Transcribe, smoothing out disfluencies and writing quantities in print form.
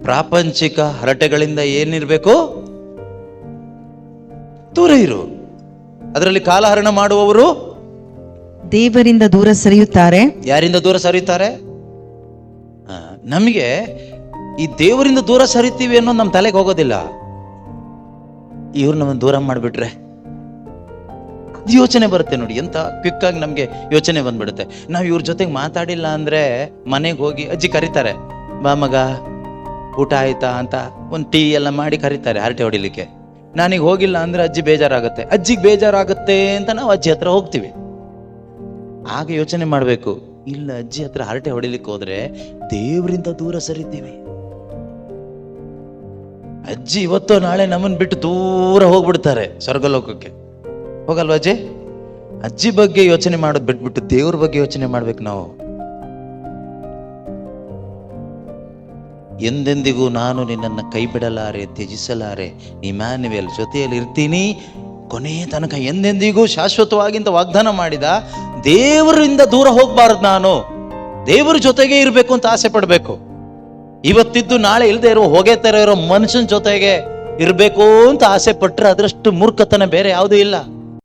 ಪ್ರಾಪಂಚಿಕ ಹರಟೆಗಳಿಂದ ಏನಿರ್ಬೇಕು? ದೂರ ಇರು. ಅದರಲ್ಲಿ ಕಾಲಹರಣ ಮಾಡುವವರು ದೇವರಿಂದ ದೂರ ಸರಿಯುತ್ತಾರೆ. ಯಾರಿಂದ ದೂರ ಸರಿಯುತ್ತಾರೆ? ನಮಗೆ ಈ ದೇವರಿಂದ ದೂರ ಸರಿತೀವಿ ಅನ್ನೋದು ನಮ್ಮ ತಲೆಗೆ ಹೋಗೋದಿಲ್ಲ. ಇವ್ರು ನಮ್ಮನ್ನು ದೂರ ಮಾಡಿಬಿಟ್ರೆ ಅದು ಯೋಚನೆ ಬರುತ್ತೆ ನೋಡಿ. ಎಂತ ಕ್ವಿಕ್ ಆಗಿ ನಮ್ಗೆ ಯೋಚನೆ ಬಂದ್ಬಿಡುತ್ತೆ. ನಾವು ಇವ್ರ ಜೊತೆಗೆ ಮಾತಾಡಿಲ್ಲ ಅಂದ್ರೆ ಮನೆಗೆ ಹೋಗಿ ಅಜ್ಜಿ ಕರೀತಾರೆ, ಬಾ ಮಗ ಊಟ ಆಯ್ತಾ ಅಂತ ಒಂದು ಟೀ ಎಲ್ಲ ಮಾಡಿ ಕರೀತಾರೆ ಹರಟೆ ಹೊಡಿಲಿಕ್ಕೆ. ನಾನೀಗ ಹೋಗಿಲ್ಲ ಅಂದ್ರೆ ಅಜ್ಜಿಗೆ ಬೇಜಾರಾಗುತ್ತೆ ಅಂತ ನಾವು ಅಜ್ಜಿ ಹತ್ರ ಹೋಗ್ತೀವಿ. ಆಗ ಯೋಚನೆ ಮಾಡ್ಬೇಕು, ಇಲ್ಲ ಅಜ್ಜಿ ಹತ್ರ ಹರಟೆ ಹೊಡಿಲಿಕ್ಕೆ ಹೋದ್ರೆ ದೇವರಿಂದ ದೂರ ಸರಿತೀವಿ. ಅಜ್ಜಿ ಇವತ್ತೋ ನಾಳೆ ನಮ್ಮನ್ ಬಿಟ್ಟು ದೂರ ಹೋಗ್ಬಿಡ್ತಾರೆ ಸ್ವರ್ಗಲೋಕಕ್ಕೆ. ಹೋಗಲ್ವ ಅಜ್ಜಿ? ಅಜ್ಜಿ ಬಗ್ಗೆ ಯೋಚನೆ ಮಾಡೋದು ಬಿಟ್ಬಿಟ್ಟು ದೇವ್ರ ಬಗ್ಗೆ ಯೋಚನೆ ಮಾಡ್ಬೇಕು ನಾವು. ಎಂದೆಂದಿಗೂ ನಾನು ನಿನ್ನನ್ನು ಕೈ ಬಿಡಲಾರೆ, ತ್ಯಜಿಸಲಾರೆ, ಇಮ್ಯಾನ್ಯುಯಲ್ ಜೊತೆಯಲ್ಲಿ ಇರ್ತೀನಿ ಕೊನೆಯ ತನಕ, ಎಂದೆಂದಿಗೂ ಶಾಶ್ವತವಾಗಿಂತ ವಾಗ್ದಾನ ಮಾಡಿದ ದೇವರಿಂದ ದೂರ ಹೋಗ್ಬಾರದು. ನಾನು ದೇವರ ಜೊತೆಗೆ ಇರಬೇಕು ಅಂತ ಆಸೆ ಪಡ್ಬೇಕು. ಇವತ್ತಿದ್ದು ನಾಳೆ ಇಲ್ಲದೆ ಹೋಗೇ ತರ ಇರೋ ಮನುಷ್ಯನ ಜೊತೆಗೆ ಇರಬೇಕು ಅಂತ ಆಸೆ ಪಟ್ರೆ ಅದರಷ್ಟು ಮೂರ್ಖತನ ಬೇರೆ ಯಾವುದೂ ಇಲ್ಲ.